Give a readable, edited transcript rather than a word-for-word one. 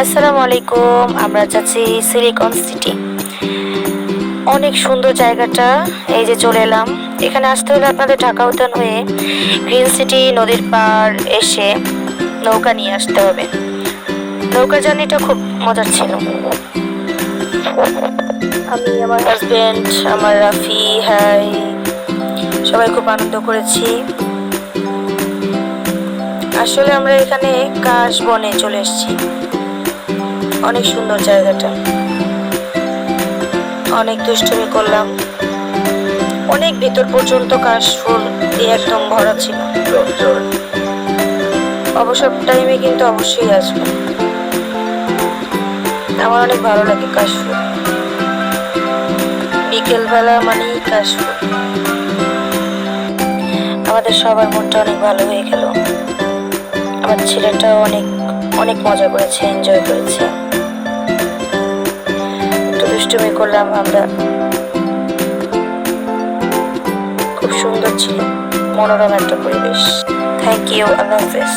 আসসালামু আলাইকুম। আমরা যাচ্ছি সিলিকন সিটি। অনেক সুন্দর জায়গাটা। এই যে চলে এলাম। এখানে আসতে হলে আপনাদের ঢাকা উদ্যান হয়ে গ্রিন সিটি নদীর পার এসে নৌকা নিয়ে আসতে হবে। নৌকা জার্নিটা খুব মজার ছিল। আমি, আমার হাজবেন্ড, আমার রাফি, হাই, সবাই খুব আনন্দ করেছি। আসলে আমরা এখানে কাশ বনে চলে এসেছি। অনেক সুন্দর জায়গাটা। অনেক দুষ্টুমি করলাম। অনেক ভেতর পর্যন্ত কাশফুল দিয়ে একদম ভরা ছিল। অবসর টাইমে কিন্তু অবশ্যই আসবো। আমার অনেক ভালো লাগে কাশফুল। বিকেলবেলা মানেই কাশফুল। আমাদের সবার মনটা অনেক ভালো হয়ে গেল। আমার ছেলেটাও অনেক অনেক মজা করেছে, এনজয় করেছে। একটু দুষ্টুমি করলাম আমরা। খুব সুন্দর ছিল, মনোরম একটা পরিবেশ। থ্যাংক ইউ, আল্লাহ হাফেজ।